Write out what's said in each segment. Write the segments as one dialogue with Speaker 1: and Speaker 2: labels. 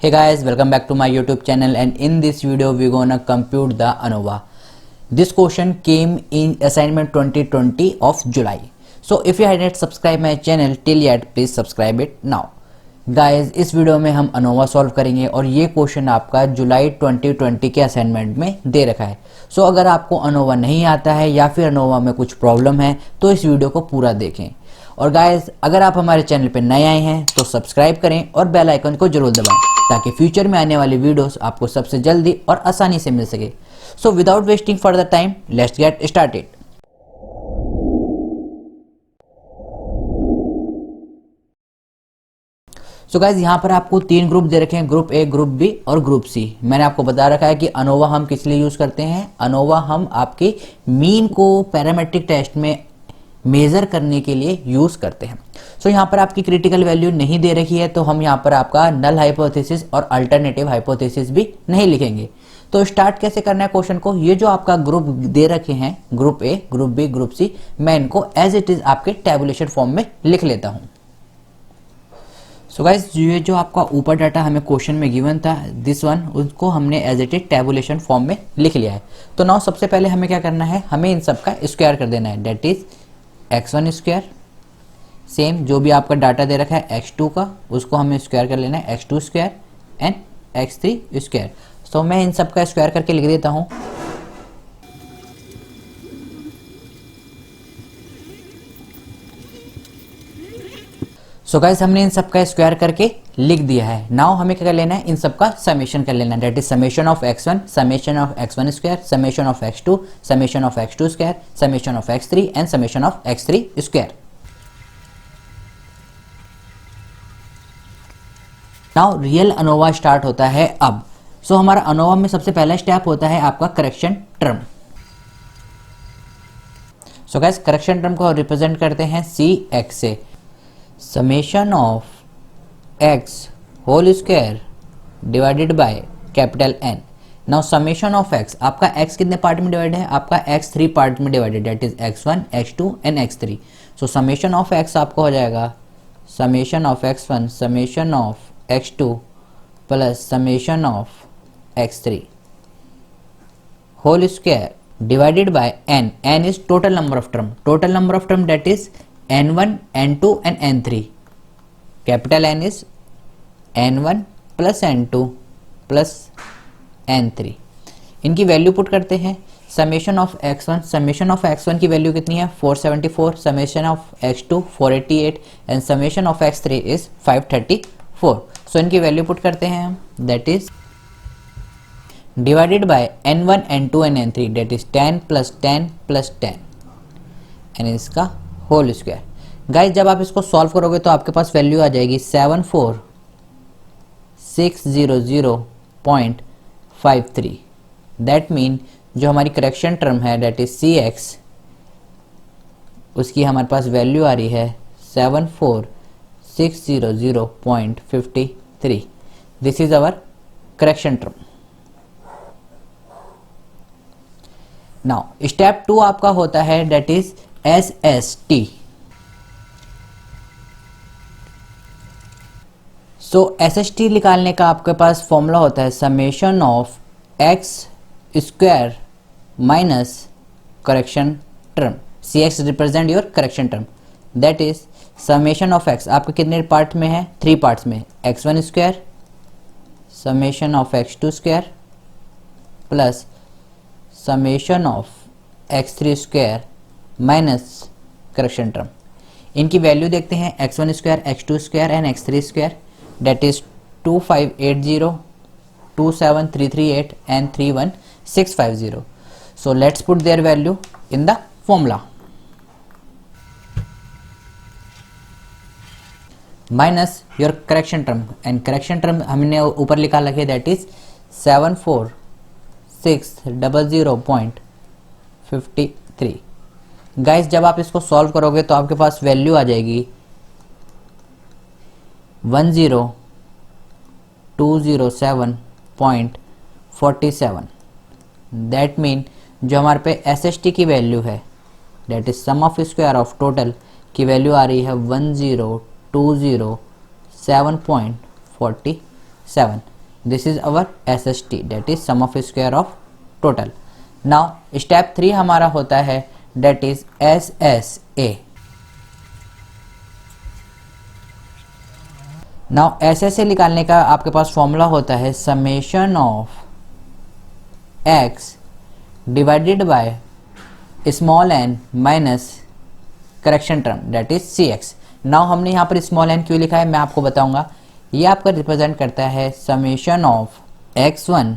Speaker 1: Hey guys, welcome back to my YouTube channel, and in this video we're gonna compute the ANOVA. This question came in assignment 2020 of July. So if you hadn't subscribed my channel till yet, please subscribe it now. Guys, इस video में हम ANOVA solve करेंगे और ये question आपका जुलाई 2020 के assignment में दे रखा है. सो अगर आपको ANOVA नहीं आता है या फिर ANOVA में कुछ प्रॉब्लम है तो इस वीडियो को पूरा देखें. और गाइस, अगर आप हमारे चैनल पे नए आए हैं तो सब्सक्राइब करें और बेल आइकन को जरूर दबाएं ताकि फ्यूचर में आने वाली वीडियोस आपको सबसे जल्दी और आसानी से मिल सके. So without wasting further time, let's get started. So guys, यहाँ पर आपको तीन ग्रुप दे रखे हैं, ग्रुप ए, ग्रुप बी और ग्रुप सी. मैंने आपको बता रखा है कि ANOVA हम किस लिए यूज करते हैं. ANOVA हम आपके मीन को पैरामेट्रिक टेस्ट में मेजर करने के लिए यूज करते हैं. सो यहाँ पर आपकी क्रिटिकल वैल्यू नहीं दे रखी है तो हम यहाँ पर आपका नल हाइपोथेसिस और अल्टरनेटिव हाइपोथेसिस भी नहीं लिखेंगे. तो स्टार्ट कैसे करना है क्वेश्चन को, ये जो आपका ग्रुप दे रखे हैं, group A, group B, group C, मैं इनको एज इट इज आपके टेबुलेशन फॉर्म में लिख लेता हूँ. सो गाइज, ये जो आपका ऊपर डाटा हमें क्वेश्चन में गिवन था, दिस वन, उसको हमने as it is tabulation form में लिख लिया है. तो नाउ सबसे पहले हमें क्या करना है, हमें इन सब का स्क्वायर कर देना है. That is x1 square, same जो भी आपका डाटा दे रखा है x2 का, उसको हमें स्क्वायर कर लेना है, x2 square and x3 square. सो मैं इन सब का स्क्वायर करके लिख देता हूँ. सो गाइस, हमने इन सब का स्क्वायर करके लिख दिया है. नाउ हमें क्या कर लेना है, इन सब का समेशन कर लेना है. That is summation of x1, summation of x1 square, summation of x2, summation of x2 square, summation of x3 and summation of x3 square. Now real ANOVA start होता है अब. सो हमारा ANOVA में सबसे पहला स्टेप होता है आपका correction term. So guys, correction term को रिप्रेजेंट करते हैं CX से. Summation of x whole square divided by capital N. Now summation of x, आपका x कितने पार्ट में डिवाइड है, आपका x 3 पार्ट में divided, that is x1, x2 and x3. So summation of x आपको हो जाएगा summation of x1, summation of x2 plus summation of x3 whole square divided by n. n is total number of term, total number of term that is n1, n2 and n3. Capital N is n1 plus n2 plus n3. इनकी value put करते हैं. Summation of x1, summation of x1 की value कितनी है 474, summation of x2 488 and summation of x3 is 534. सो इनकी value put करते हैं हम, that is divided by n1, n2 and n3, that is 10 plus 10 plus 10 and इसका होल स्क्वायर. गाइस, जब आप इसको सॉल्व करोगे तो आपके पास वैल्यू आ जाएगी 74600.53. दैट मीन जो हमारी करेक्शन टर्म है दैट इज CX, उसकी हमारे पास वैल्यू आ रही है 74600.53. This is our correction term. Now step 2 आपका होता है that is SST. So SST निकालने का आपके पास फॉर्मूला होता है summation of x square minus correction term. CX represent your correction term. That is summation of x, आपके कितने पार्ट में है, 3 पार्ट्स में, x1 square, summation of x2 square plus summation of x3 square minus correction term. इनकी value देखते हैं, x1 square, x2 square and x3 square, that is 2580, 27338 and 31650. So let's put their value in the formula. Minus your correction term, and correction term हमने ऊपर लिखा लगे, that is 74600.53. Guys, जब आप इसको सॉल्व करोगे तो आपके पास वैल्यू आ जाएगी 10207.47. दैट मीन जो हमारे पे SST की वैल्यू है that is sum of square of total की वैल्यू आ रही है 10207.47. This is our SST, that is sum of square of total. Now step 3 हमारा होता है that is SSA। Now SSA निकालने का आपके पास फॉर्मूला होता है summation of x divided by small n minus correction term that is CX। Now हमने यहाँ पर स्मॉल n क्यों लिखा है मैं आपको बताऊंगा। ये आपका रिप्रेजेंट करता है summation of x1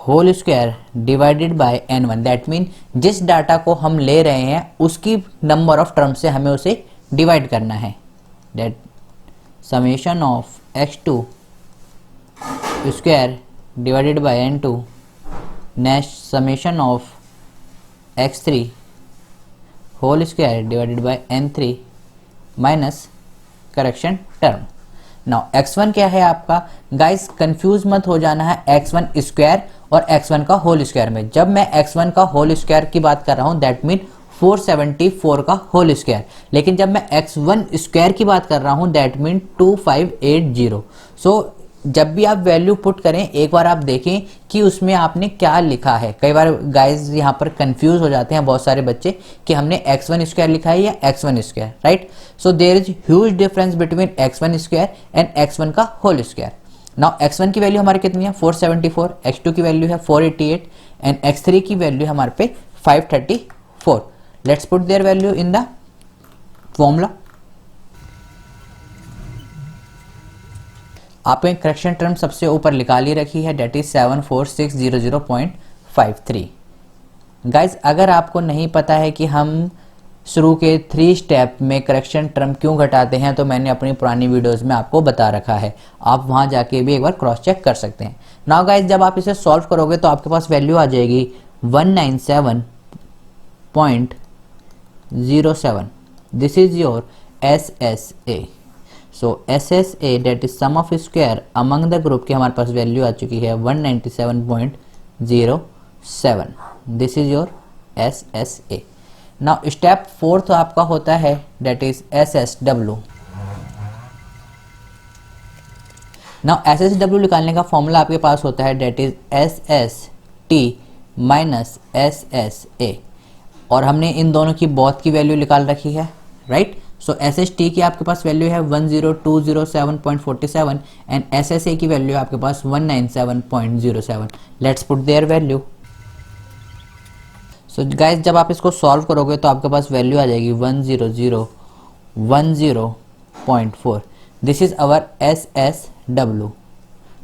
Speaker 1: whole square divided by n1, that mean जिस डाटा को हम ले रहे हैं उसकी नंबर ऑफ टर्म से हमें उसे डिवाइड करना है। That summation of x2 square divided by n2 next summation of x3 whole square divided by n3 minus correction term. Now x1 क्या है आपका, गाइस कंफ्यूज मत हो जाना है x1 स्क्वायर और x1 का होल स्क्वायर में। जब मैं x1 का होल स्क्वायर की बात कर रहा हूं दैट मीन 474 का होल स्क्वायर, लेकिन जब मैं x1 स्क्वायर की बात कर रहा हूं दैट मीन 2580। सो जब भी आप वैल्यू पुट करें एक बार आप देखें कि उसमें आपने क्या लिखा है। कई बार गाइस यहाँ पर कंफ्यूज हो जाते हैं बहुत सारे बच्चे कि हमने x1 स्क्वायर लिखा है या x1 square, right. So there is huge difference between x1 square and x1 का होल स्क्वायर। नाउ x1 की वैल्यू हमारे कितनी है 474, x2 की वैल्यू है 488 एंड x3 की वैल्यू हमारे पे 534। Let's put their value in the formula. आपने करेक्शन टर्म सबसे ऊपर निकाल ही रखी है दैट इज 74600.53। गाइज अगर आपको नहीं पता है कि हम शुरू के 3 स्टेप में करेक्शन टर्म क्यों घटाते हैं तो मैंने अपनी पुरानी वीडियोस में आपको बता रखा है, आप वहां जाके भी एक बार क्रॉस चेक कर सकते हैं। नाउ गाइज जब आप इसे सॉल्व करोगे तो आपके पास वैल्यू आ जाएगी 197.07। This is your SSA। So SSA that is sum of square among the group की हमारे पास वैल्यू आ चुकी है 197.07। This is your SSA। Now step 4 आपका होता है that is SSW। Now SSW निकालने का फॉर्मूला आपके पास होता है that is SST minus SSA, और हमने इन दोनों की बोथ की वैल्यू निकाल रखी है, राइट। सो SST की आपके पास वैल्यू है 10207.47 एंड SSA की वैल्यू आपके पास 197.07। Let's put their value. So guys जब आप इसको सॉल्व करोगे तो आपके पास वैल्यू आ जाएगी 10010.4। This is our SSW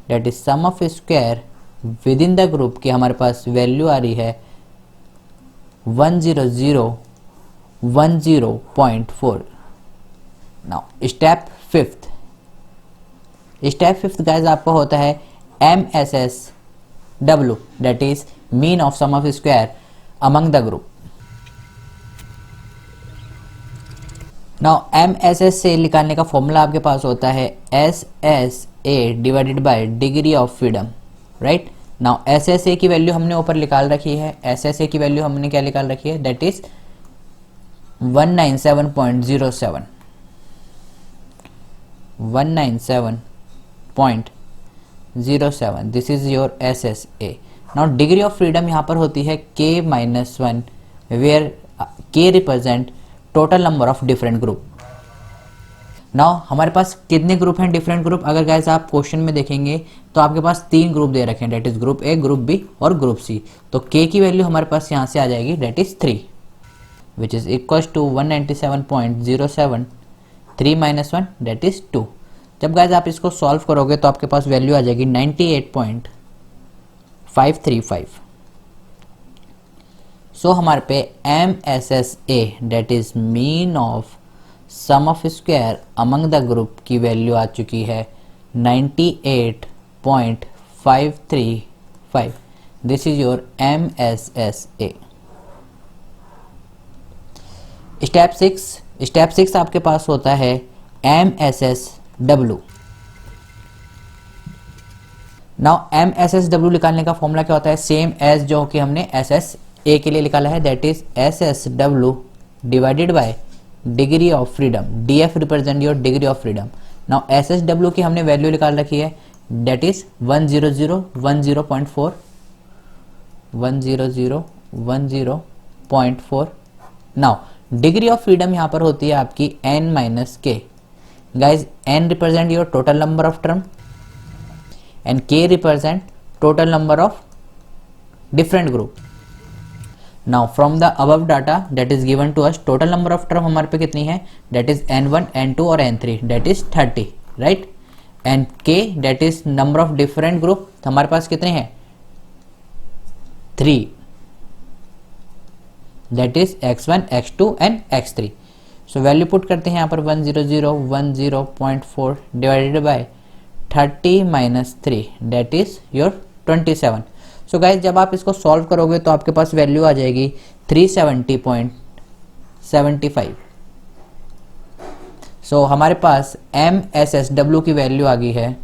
Speaker 1: that is sum of square within the group की हमारे पास वैल्यू आ रही है 10010.4। नाउ स्टेप 5th गाइस आपका होता है MSSW that is mean of sum of square among the group. Now MSS से निकालने का फॉर्मूला आपके पास होता है SSA divided by degree of freedom, right. Now SSA की वैल्यू हमने ऊपर निकाल रखी है। SSA की वैल्यू हमने क्या निकाल रखी है that is 197.07। 197.07 this is your SSA। Now degree of freedom यहाँ पर होती है K-1 where K represent total number of different group. Now हमारे पास कितने ग्रुप हैं डिफरेंट ग्रुप, अगर गाइस आप क्वेश्चन में देखेंगे तो आपके पास 3 ग्रुप दे रखे हैं that is group A, group B और ग्रुप C। तो K की वैल्यू हमारे पास यहाँ से आ जाएगी that is 3 which is equal to 197.07। 3 minus 1 that is 2। जब गाइस आप इसको सॉल्व करोगे तो आपके पास वैल्यू आ जाएगी 98.535। सो हमारे पे MSSA that is mean of sum of square among the group की वैल्यू आ चुकी है 98.535। This is your MSSA। Step 6 आपके पास होता है MSSW। नाउ MSSW निकालने का फॉर्मूला क्या होता है सेम एज जो कि हमने SSA के लिए निकाला है that is SSW divided by degree of freedom. DF represent your degree of freedom. Now SSW की हमने वैल्यू निकाल रखी है that is 100 10.4 100 10.4। Now degree of freedom यहाँ पर होती है आपकी n minus K. Guys n represent your total number of term and k represent total number of different group. Now from the above data that is given to us, total number of term हमारे पे कितनी है, that is n1 n2 और n3, that is 30, right. And k that is number of different group, तो हमारे पास कितने हैं 3, that is x1 x2 and x3। So value put करते हैं यहाँ पर 100 10.4 divided by 30 minus 3 that is your 27। So guys जब आप इसको सॉल्व करोगे तो आपके पास वैल्यू आ जाएगी 370.75। सो हमारे पास MSSW की वैल्यू आ गई है,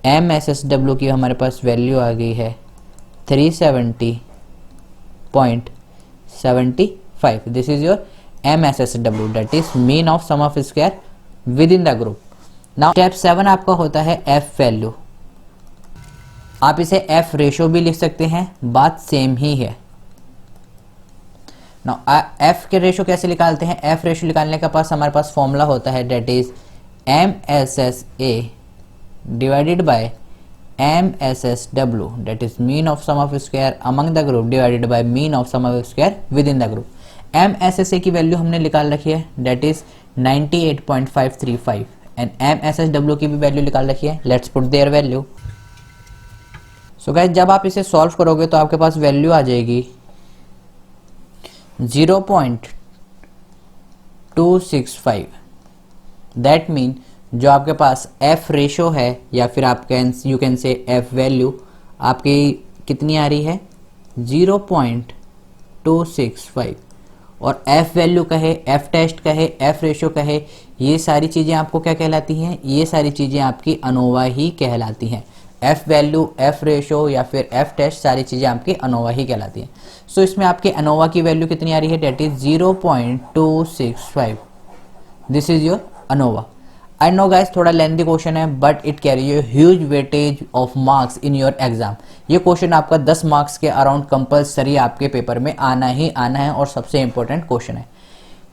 Speaker 1: MSSW की हमारे पास वैल्यू आ गई है 370.75। This is your MSSW that is mean of sum of square within the group. Now step 7 आपका होता है F वैल्यू। आप इसे F रेशो भी लिख सकते हैं, बात सेम ही है। नाउ F के रेशो कैसे निकालते हैं, F रेशो निकालने का पास हमारे पास फॉर्मूला होता है that is MSSA divided by MSSW that is mean of sum of square among the group divided by mean of sum of square within the group. MSSA की value हमने निकाल रखी है दैट इज 98.535 एंड MSSW की भी value निकाल रखी है, let's put their value. So guys जब आप इसे सॉल्व करोगे तो आपके पास वैल्यू आ जाएगी 0.265। दैट मीन जो आपके पास F रेशो है या फिर आप you can say F value आपकी कितनी आ रही है 0.265। और F वैल्यू कहे, F टेस्ट कहे, F रेशो कहे, ये सारी चीज़ें आपको क्या कहलाती हैं, ये सारी चीज़ें आपकी अनोवा ही कहलाती हैं। F वैल्यू, F रेशो या फिर F टेस्ट सारी चीज़ें आपकी अनोवा ही कहलाती हैं। सो इसमें आपके अनोवा की वैल्यू कितनी आ रही है, that is 0.265। This is your ANOVA. I know guys थोड़ा लेंथी क्वेश्चन है but it carry you huge weightage of marks in your exam. ये क्वेश्चन आपका 10 मार्क्स के अराउंड कंपलसरी आपके पेपर में आना ही आना है और सबसे इंपॉर्टेंट क्वेश्चन है।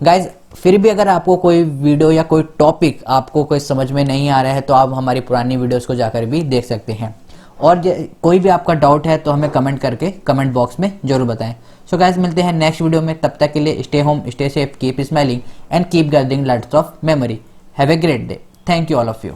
Speaker 1: गाइज फिर भी अगर आपको कोई वीडियो या कोई टॉपिक आपको कोई समझ में नहीं आ रहा है तो आप हमारी पुरानी वीडियोस को जाकर भी देख सकते हैं। और कोई भी आपका डाउट है तो हमें कमेंट करके कमेंट बॉक्स में जरूर बताएं। सो गाइज मिलते हैं नेक्स्ट वीडियो में, तब तक के लिए stay home, stay safe, keep smiling and keep gathering lots of memory. Have a great day. Thank you all of you.